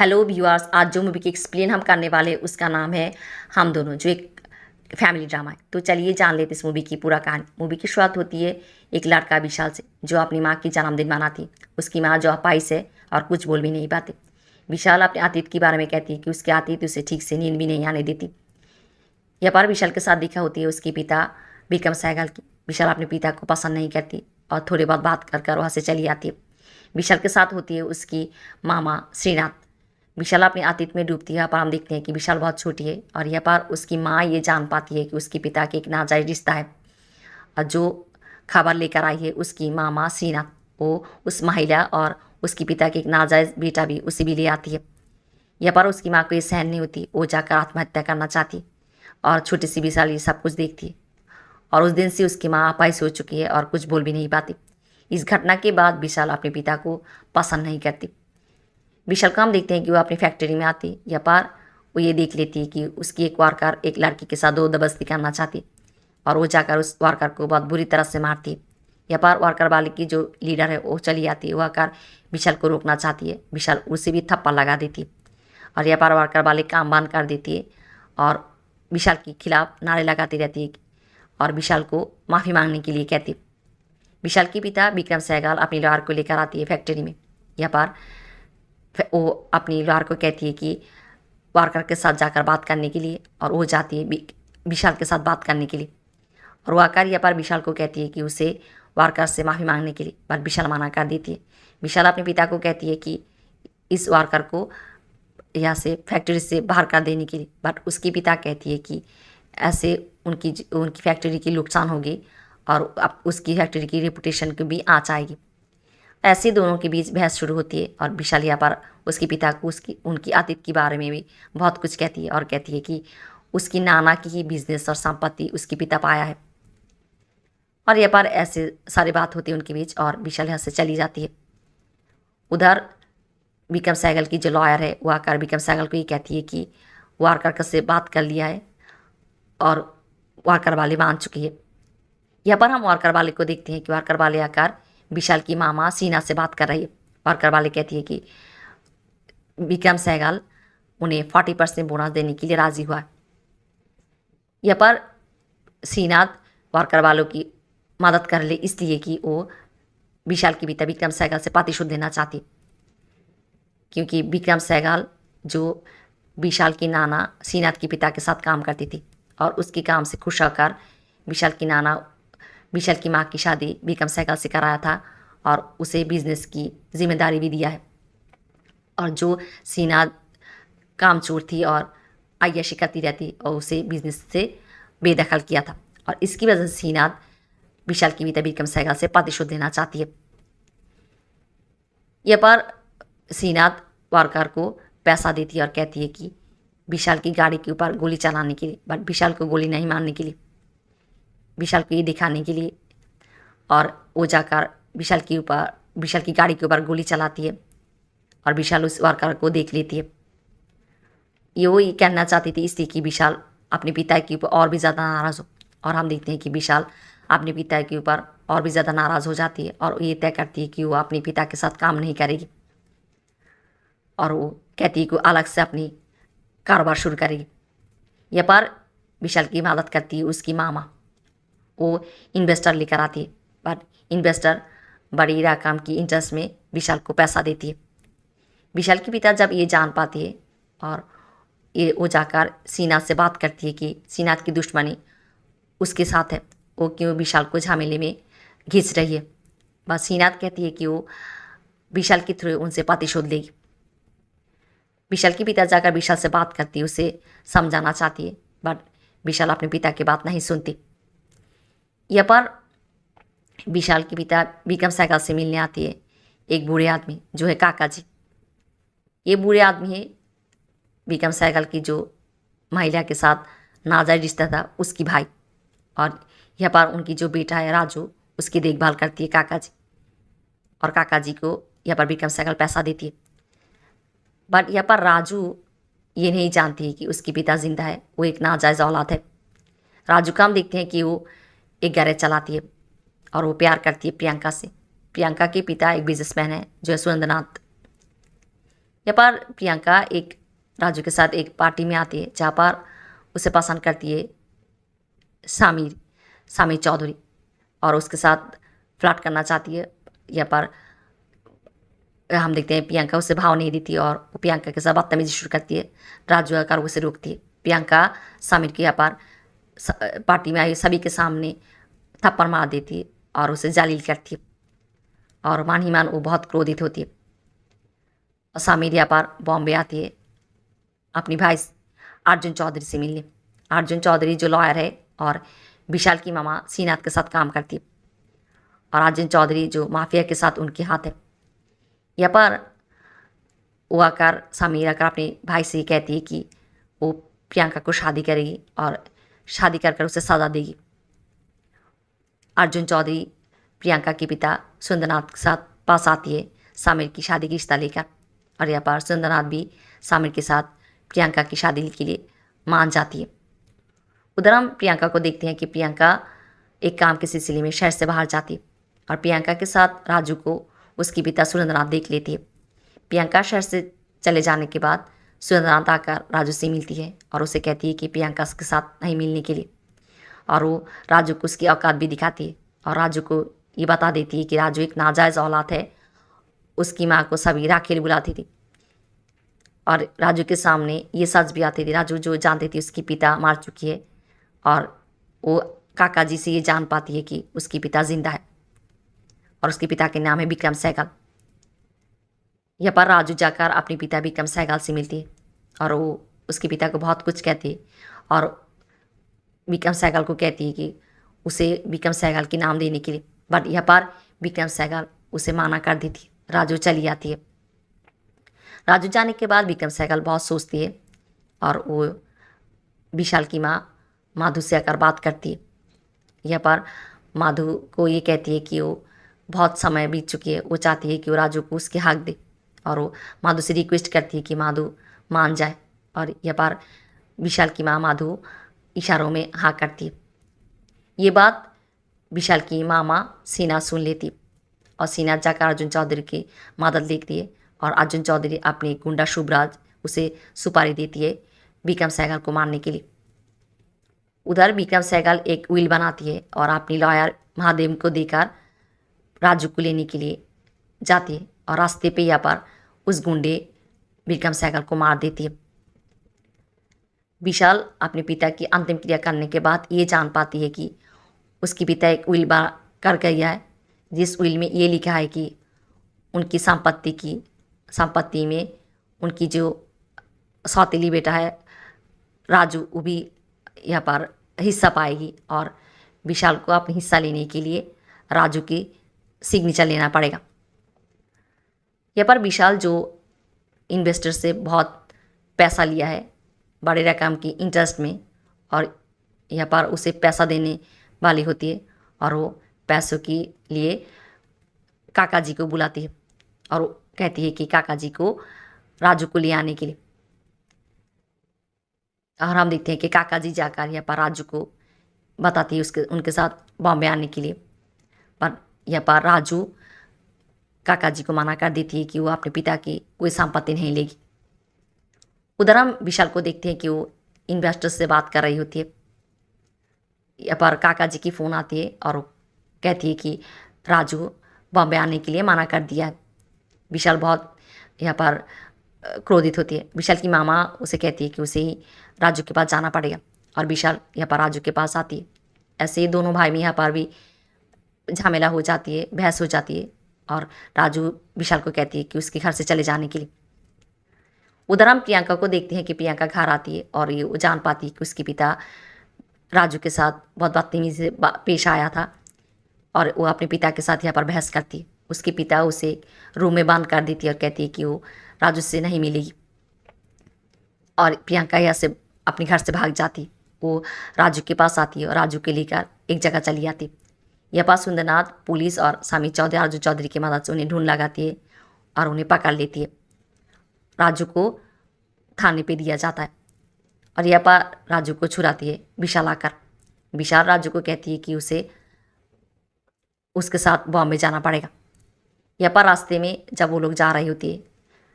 Hello viewers, आज जो movie की एक्सप्लेन हम करने वाले हैं उसका नाम है हम दोनों, जो एक फैमिली ड्रामा है। तो चलिए जान लेते इस मूवी की पूरा कहानी। मूवी की शुरुआत होती है एक लड़का विशाल से, जो अपनी माँ की जन्मदिन मनाती। उसकी माँ जो अपाहिज है और कुछ बोल भी नहीं पाती। विशाल अपने अतीत के बारे में कहती है कि उसके अतीत उसे ठीक से नींद भी नहीं आने देती। यह बार विशाल के साथ दिखा होती है उसके पिता विक्रम सहगल की। विशाल अपने पिता को पसंद नहीं करती और थोड़ी बहुत बात कर वहाँ से चली आती है। विशाल के साथ होती है उसकी मामा श्रीनाथ। विशाल अपने अतीत में डूबती है, पर हम देखते हैं कि विशाल बहुत छोटी है और यह पर उसकी माँ ये जान पाती है कि उसके पिता के एक नाजायज रिश्ता है। और जो खबर लेकर आई है उसकी मामा श्रीनाथ, वो उस महिला और उसके पिता के एक नाजायज बेटा भी उसे भी ले आती है। यह पर उसकी माँ को ये सहन नहीं होती, वो जाकर आत्महत्या करना चाहती और छोटी सी विशाल ये सब कुछ देखती है। और उस दिन से उसकी माँ अपाहिज हो चुकी है और कुछ बोल भी नहीं पाती। इस घटना के बाद विशाल अपने पिता को पसंद नहीं करती। विशाल को हम देखते हैं कि वो अपनी फैक्ट्री में आती या पार वो ये देख लेती है कि उसकी एक वर्कर एक लड़की के साथ दबस्ती करना चाहती और वो जाकर उस वर्कर को बहुत बुरी तरह से मारती है। या पार वर्कर वाले की जो लीडर है वो चली आती है, वो आकर विशाल को रोकना चाहती है। विशाल उसे भी थप्पड़ लगा देती है और या पार वर्कर वाले काम बंद कर देती है और विशाल के खिलाफ नारे लगाती रहती है और विशाल को माफ़ी मांगने के लिए कहती है। विशाल के पिता विक्रम सहगल अपनी लॉयर को लेकर आती है फैक्ट्री में। यह पर वो अपनी लॉयर को कहती है कि वर्कर के साथ जाकर बात करने के लिए, और वो जाती है विशाल के साथ बात करने के लिए। और वो आकर यहाँ पर विशाल को कहती है कि उसे वर्कर से माफ़ी मांगने के लिए, पर विशाल मना कर देती है। विशाल अपने पिता को कहती है कि इस वर्कर को यहाँ से फैक्ट्री से बाहर कर देने के लिए, बट उसकी पिता कहती है कि ऐसे उनकी उनकी फैक्ट्री की नुकसान होगी और अब उसकी फैक्ट्री की रेपुटेशन की भी आँच आएगी। ऐसे दोनों के बीच बहस शुरू होती है और विशाल यहाँ पर उसके पिता को उनकी अतीत के बारे में भी बहुत कुछ कहती है और कहती है कि उसकी नाना की ही बिजनेस और संपत्ति उसके पिता पाया है। और यहाँ पर ऐसे सारी बात होती है उनके बीच और विशाल यहाँ से चली जाती है। उधर विक्रम सहगल की जो लॉयर है वो आकर विक्रम सहगल को ये कहती है कि वारकर से बात कर लिया है और वारकर वाले मान चुकी है। यहाँ पर हम वारकर वाले को देखते हैं कि वारकर वाले आकर विशाल की मामा सीना से बात कर रही है। वारकर वाले कहती है कि विक्रम सहगल उन्हें 40% बोनस देने के लिए राज़ी हुआ है। यहाँ पर श्रीनाथ वारकर वालों की मदद कर ले, इसलिए कि वो विशाल के पिता विक्रम सहगल से प्रतिशोध देना चाहती, क्योंकि विक्रम सहगल जो विशाल की नाना श्रीनाथ के पिता के साथ काम करती थी और उसके काम से खुश होकर विशाल की नाना विशाल की माँ की शादी विक्रम सहगल से कराया था और उसे बिजनेस की जिम्मेदारी भी दिया है। और जो श्रीनाथ कामचोर थी और अय्याशी करती रहती और उसे बिजनेस से बेदखल किया था, और इसकी वजह से श्रीनाथ विशाल की पिता विक्रम सहगल से प्रतिशोध देना चाहती है। यह पर श्रीनाथ वारकर को पैसा देती है और कहती है कि विशाल की गाड़ी के ऊपर गोली चलाने के लिए, बट विशाल को गोली नहीं मारने के लिए, विशाल को ये दिखाने के लिए। और वो जाकर विशाल की गाड़ी के ऊपर गोली चलाती है और विशाल उस वर्कर को देख लेती है। ये कहना चाहती थी इसलिए कि विशाल अपने पिता के ऊपर और भी ज़्यादा नाराज़ हो, और हम देखते हैं कि विशाल अपने पिता के ऊपर और भी ज़्यादा नाराज़ हो जाती है और ये तय करती है कि वो अपने पिता के साथ काम नहीं करेगी और वो कहती है कि अलग से अपनी कारोबार शुरू करेगी। यह पर विशाल की मदद करती है उसकी मामा। वो इन्वेस्टर लेकर आती है, पर इन्वेस्टर बड़ी रकम की इंटरेस्ट में विशाल को पैसा देती है। विशाल के पिता जब ये जान पाती है और ये वो जाकर श्रीनाथ से बात करती है कि श्रीनाथ की दुश्मनी उसके साथ है, वो क्यों विशाल को झमेले में घिंच रही है। बस श्रीनाथ कहती है कि वो विशाल के थ्रू उनसे प्रतिशोध लेगी। विशाल के पिता जाकर विशाल से बात करती है, उसे समझाना चाहती है, बट विशाल अपने पिता की बात नहीं सुनती। यह पर विशाल के पिता विक्रम सहगल से मिलने आती है एक बूढ़े आदमी, जो है काका जी। ये बूढ़े आदमी है विक्रम सहगल की जो महिला के साथ नाजायज रिश्ता था उसकी भाई, और यहाँ पर उनकी जो बेटा है राजू, उसकी देखभाल करती है काका जी। और काका जी को यहाँ पर विक्रम सहगल पैसा देती है, बट यहाँ पर राजू ये नहीं जानती है कि उसकी पिता जिंदा है, वो एक नाजायज औलाद है। राजू का हम देखते हैं कि वो एक गैरेज चलाती है और वो प्यार करती है प्रियंका से। प्रियंका के पिता एक बिजनेसमैन है जो है सुरेंद्रनाथ। यहाँ पर प्रियंका एक राजू के साथ एक पार्टी में आती है जहाँ पर उसे पसंद करती है सामिर सामिर चौधरी और उसके साथ फ्लर्ट करना चाहती है। यहाँ पर हम देखते हैं प्रियंका उसे भाव नहीं देती और वो प्रियंका के साथ बदतमीजी शुरू करती है। राजू आकर उसे रोकती है। प्रियंका सामिर के यहाँ पर पार्टी में आई सभी के सामने थप्पड़ मार देती है और उसे जालील करती है और मान ही मान वो बहुत क्रोधित होती है। और सामिर यहाँ पर बॉम्बे आती है अपनी भाई अर्जुन चौधरी से मिलने। अर्जुन चौधरी जो लॉयर है और विशाल की मामा श्रीनाथ के साथ काम करती है और अर्जुन चौधरी जो माफिया के साथ उनके हाथ है। यहाँ पर वो आकर सामिर आकर अपने भाई से कहती है कि वो प्रियंका को शादी करेगी और शादी कर उसे सजा देगी। अर्जुन चौधरी प्रियंका के पिता सुंदरनाथ के साथ पास आती है सामिर की शादी की रिश्ता लेकर और यहाँ पर सुंदरनाथ भी सामिर के साथ प्रियंका की शादी के लिए मान जाती है। उधर हम प्रियंका को देखते हैं कि प्रियंका एक काम के सिलसिले में शहर से बाहर जाती है और प्रियंका के साथ राजू को उसकी पिता सुरेंद्रनाथ देख लेती है। प्रियंका शहर से चले जाने के बाद सुरेंद्रनाथ आकर राजू से मिलती है और उसे कहती है कि प्रियंका के साथ नहीं मिलने के लिए और वो राजू को उसकी औकात भी दिखाती है और राजू को ये बता देती है कि राजू एक नाजायज़ औलाद है। उसकी माँ को सभी राखेल बुलाती थी और राजू के सामने ये सच भी आती थी। राजू जो जानती थी उसकी पिता मार चुकी है और वो काका जी से ये जान पाती है कि उसकी पिता जिंदा है और उसके पिता के नाम है विक्रम सहगल। यहाँ पर राजू जाकर अपने पिता विक्रम सहगल से मिलती है और वो उसके पिता को बहुत कुछ कहती है और विक्रम सहगल को कहती है कि उसे विक्रम सहगल के नाम देने के लिए, बट यहाँ पर विक्रम सहगल उसे माना कर देती है। राजू चली आती है। राजू जाने के बाद विक्रम सहगल बहुत सोचती है और वो विशाल की माँ माधु से आकर बात करती है। यहाँ पर माधु को ये कहती है कि वो बहुत समय बीत चुकी है, वो चाहती है कि वो राजू को उसके हक दे और वो माधु से रिक्वेस्ट करती है कि माधु मान जाए और यहाँ पर विशाल की माँ माधु इशारों में हाँ करती है। ये बात विशाल की मामा सीना सुन लेती और सीना जाकर अर्जुन चौधरी की मदद देखती है और अर्जुन चौधरी अपने गुंडा शुभराज उसे सुपारी देती है विक्रम सहगल को मारने के लिए। उधर विक्रम सहगल एक विल बनाती है और अपनी लॉयर महादेव को देकर राजू को लेने के लिए जाती है और रास्ते पे यहाँ पर उस गुंडे विक्रम सहगल को मार देती है। विशाल अपने पिता की अंतिम क्रिया करने के बाद ये जान पाती है कि उसकी पिता एक विल कर गया है जिस विल में ये लिखा है कि उनकी संपत्ति में उनकी जो सौतेली बेटा है राजू वो भी यहाँ पर हिस्सा पाएगी और विशाल को अपनी हिस्सा लेने के लिए राजू की सिग्नेचर लेना पड़ेगा। यहाँ पर विशाल जो इन्वेस्टर से बहुत पैसा लिया है बड़े रकम की इंटरेस्ट में और यहाँ पर उसे पैसा देने वाली होती है और वो पैसों के लिए काका जी को बुलाती है और वो कहती है कि काका जी को राजू को ले आने के लिए। और हम देखते हैं कि काका जी जाकर यहाँ पर राजू को बताती है उनके साथ बॉम्बे आने के लिए, पर यहाँ पर राजू काका जी को मना कर देती है कि वो अपने पिता की कोई संपत्ति नहीं लेगी। उधर हम विशाल को देखते हैं कि वो इन्वेस्टर से बात कर रही होती है। यहाँ पर काका जी की फ़ोन आती है और वो कहती है कि राजू बॉम्बे आने के लिए मना कर दिया है। विशाल बहुत यहाँ पर क्रोधित होती है। विशाल की मामा उसे कहती है कि उसे ही राजू के पास जाना पड़ेगा और विशाल यहाँ पर राजू के पास आती है। ऐसे ही दोनों भाई में यहाँ पर भी झमेला हो जाती है, बहस हो जाती है और राजू विशाल को कहती है कि उसके घर से चले जाने के लिए। उधर हम प्रियंका को देखते हैं कि प्रियंका घर आती है और ये जान पाती है कि उसके पिता राजू के साथ बहुत बदतमीजी से पेश आया था और वो अपने पिता के साथ यहाँ पर बहस करती है। उसके पिता उसे रूम में बंद कर देती है और कहती है कि वो राजू से नहीं मिलेगी और प्रियंका यहाँ से अपने घर से भाग जाती। वो राजू के पास आती है और राजू के लेकर एक जगह चली जाती। यहाँ पर सुंदरनाथ पुलिस और सामी चौधरी अर्जुन चौधरी की मदद से उन्हें ढूंढ लगाती है और उन्हें पकड़ लेती है। राजू को थाने पे दिया जाता है और यहाँ पर राजू को छुड़ाती है विशाल आकर। विशाल राजू को कहती है कि उसे उसके साथ बॉम्बे जाना पड़ेगा। यहाँ पर रास्ते में जब वो लोग जा रही होती है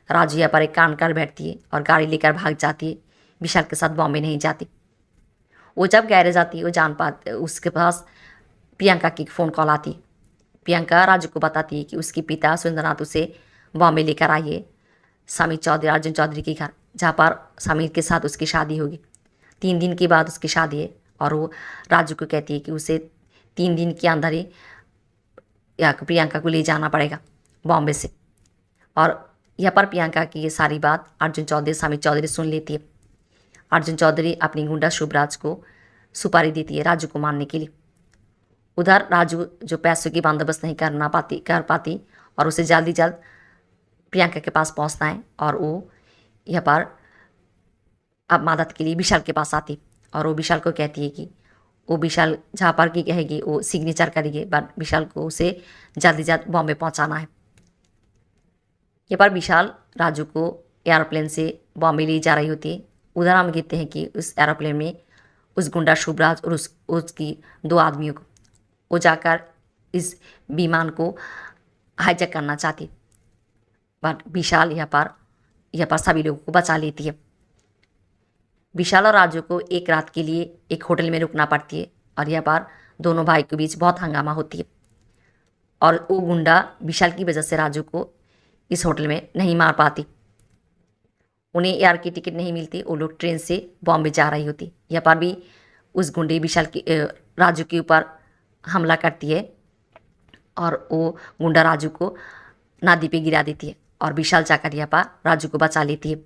राजू यहाँ पर एक कान कर बैठती है और गाड़ी लेकर भाग जाती है, विशाल के साथ बॉम्बे नहीं जाती। वो जब गैरेज आती है वो जान पाते उसके पास प्रियंका की फ़ोन कॉल आती है। प्रियंका राजू को बताती है कि उसके पिता सुंदरनाथ उसे बॉम्बे लेकर आइए समीर चौधरी अर्जुन चौधरी के घर, जहाँ पर समीर के साथ उसकी शादी होगी। 3 दिन के बाद उसकी शादी है और वो राजू को कहती है कि उसे 3 दिन के अंदर ही या प्रियंका को ले जाना पड़ेगा बॉम्बे से। और यहाँ पर प्रियंका की ये सारी बात अर्जुन चौधरी समीर चौधरी सुन लेती है। अर्जुन चौधरी अपनी गुंडा शुभराज को सुपारी देती है राजू को मारने के लिए। उधर राजू जो पैसों की बंदोबस्त नहीं कर पाती और उसे जल्दी जल्द प्रियंका के पास पहुंचना है और वो यहाँ पर अब मदद के लिए विशाल के पास आती और वो विशाल को कहती है कि वो विशाल जहाँ पर की कहेगी वो सिग्नेचर करेगी, बट विशाल को उसे जल्दी जल्द बॉम्बे पहुँचाना है। यहाँ पर विशाल राजू को एयरप्लेन से बॉम्बे ले जा रही होती है। उधर हम कहते हैं कि उस एरोप्लेन में उस गुंडा शुभराज और उसकी 2 आदमियों को वो जाकर इस विमान को हाईजैक करना चाहती, बट विशाल यहाँ पर सभी लोगों को बचा लेती है। विशाल और राजू को एक रात के लिए एक होटल में रुकना पड़ती है और यहाँ पर दोनों भाई के बीच बहुत हंगामा होती है और वो गुंडा विशाल की वजह से राजू को इस होटल में नहीं मार पाती। उन्हें एयर की टिकट नहीं मिलती, वो लोग ट्रेन से बॉम्बे जा रही होती। यहाँ पर भी उस गुंडे राजू के ऊपर हमला करती है और वो गुंडा राजू को नदी पे गिरा देती है और विशाल जाकर यहाँ पर राजू को बचा लेती है।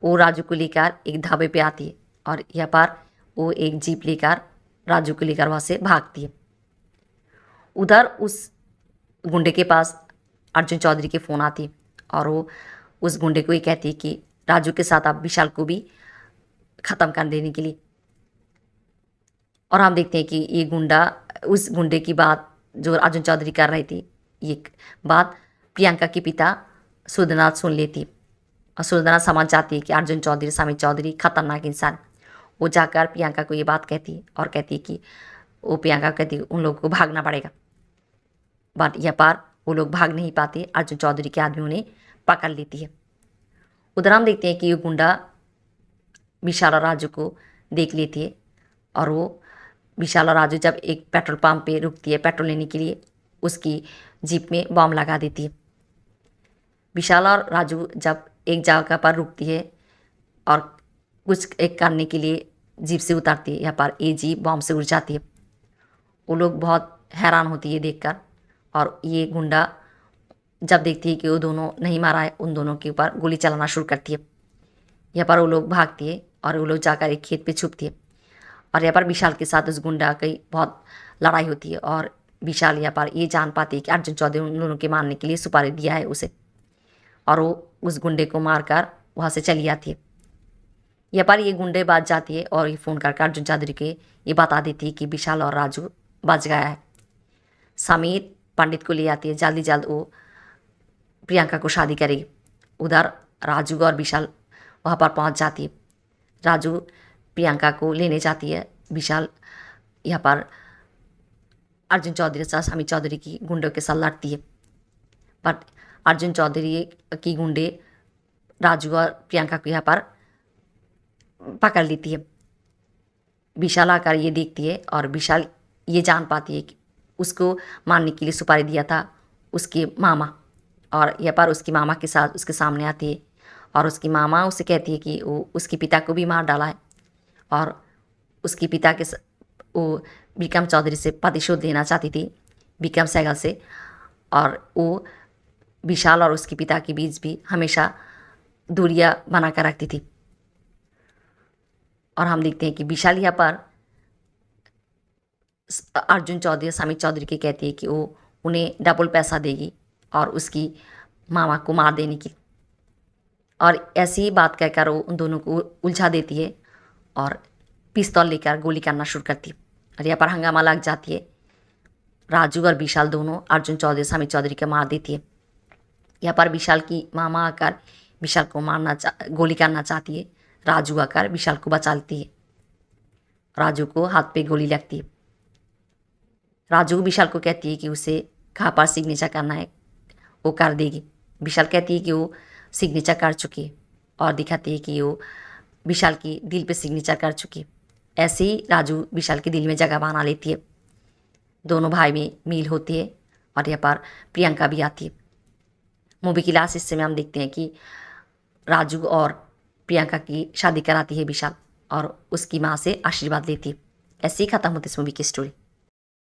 वो राजू को लेकर एक ढाबे पे आती है और यहाँ पर वो एक जीप लेकर राजू को लेकर वहाँ से भागती है। उधर उस गुंडे के पास अर्जुन चौधरी की फ़ोन आती है और वो उस गुंडे को ये कहती है कि राजू के साथ आप विशाल को भी ख़त्म कर देने के लिए। और हम देखते हैं कि ये गुंडा उस गुंडे की बात जो अर्जुन चौधरी कर रही थी, ये बात प्रियंका के पिता सुधनाथ सुन लेती और सुधनाथ समझ जाती है कि अर्जुन चौधरी समीर चौधरी खतरनाक इंसान। वो जाकर प्रियंका को ये बात कहती है और कहती है कि वो प्रियंका कहती है उन लोगों को भागना पड़ेगा, बट यहाँ पर वो लोग भाग नहीं पाते। अर्जुन चौधरी के आदमी उन्हें पकड़ लेती है। उधर हम देखते हैं कि ये गुंडा विशाल और राजू को देख लेती है और वो विशाल और राजू जब एक पेट्रोल पंप पे रुकती है पेट्रोल लेने के लिए, उसकी जीप में बॉम्ब लगा देती है। विशाल और राजू जब एक जगह पर रुकती है और कुछ एक करने के लिए जीप से उतरती है, यहाँ पर ये जीप बॉम्ब से उड़ जाती है। वो लोग बहुत हैरान होती है देखकर और ये गुंडा जब देखती है कि वो दोनों नहीं मारा है, उन दोनों के ऊपर गोली चलाना शुरू करती है। यहाँ पर वो लोग भागती है और वो लोग जाकर एक खेत पे छुपती है और यहाँ पर विशाल के साथ उस गुंडा की बहुत लड़ाई होती है और विशाल यहाँ पर ये जान पाती है कि अर्जुन चौधरी उन दोनों के मारने के लिए सुपारी दिया है उसे और वो उस गुंडे को मारकर वहाँ से चली जाती है। यहाँ पर ये गुंडे बात जाती है और ये फ़ोन करके अर्जुन चौधरी के ये बता देती है कि विशाल और राजू बच गया है। समीर पंडित को ले आती है, जल्दी जल्द वो प्रियंका को शादी करेगी। उधर राजू और विशाल वहाँ पर पहुँच जाती है। राजू प्रियंका को लेने जाती है, विशाल यहाँ पर अर्जुन चौधरी से समीर चौधरी की गुंडों के साथ लड़ती है, बट अर्जुन चौधरी की गुंडे राजू और प्रियंका को यहाँ पर पकड़ लेती है। विशाल आकर ये देखती है और विशाल ये जान पाती है कि उसको मारने के लिए सुपारी दिया था उसके मामा, और यहाँ पर उसकी मामा के साथ उसके सामने आती है और उसकी मामा उसे कहती है कि वो उसके पिता को भी मार डाला है और उसके पिता के वो विक्रम चौधरी से प्रतिशोध लेना चाहती थी, विक्रम सहगल से, और वो विशाल और उसके पिता के बीच भी हमेशा दूरियां बना कर रखती थी। और हम देखते हैं कि विशाल यहाँ पर अर्जुन चौधरी समीर चौधरी की कहती है कि वो उन्हें डबल पैसा देगी और उसकी मामा को मार देने की, और ऐसी ही बात कहकर वो उन दोनों को उलझा देती है और पिस्तौल लेकर गोली करना शुरू करती है और यहाँ पर हंगामा लग जाती है। राजू और विशाल दोनों अर्जुन चौधरी समीर चौधरी को मार देती है। यहाँ पर विशाल की मामा आकर विशाल को गोली करना चाहती है। राजू आकर विशाल को बचा लेती है। राजू को हाथ पे गोली लगती है। राजू विशाल को कहती है कि उसे कहाँ पर सिग्नेचर करना है वो कर देगी। विशाल कहती है कि वो सिग्नेचर कर चुकी है और दिखाती है कि वो विशाल की दिल पे सिग्नेचर कर चुकी है। ऐसे ही राजू विशाल के दिल में जगह बना लेती है। दोनों भाई में मील होती है और यहाँ पर प्रियंका भी आती है। मूवी की लास्ट हिस्से में हम देखते हैं कि राजू और प्रियंका की शादी कराती है विशाल और उसकी माँ से आशीर्वाद लेती है। ऐसे ही ख़त्म होती है इस मूवी की स्टोरी।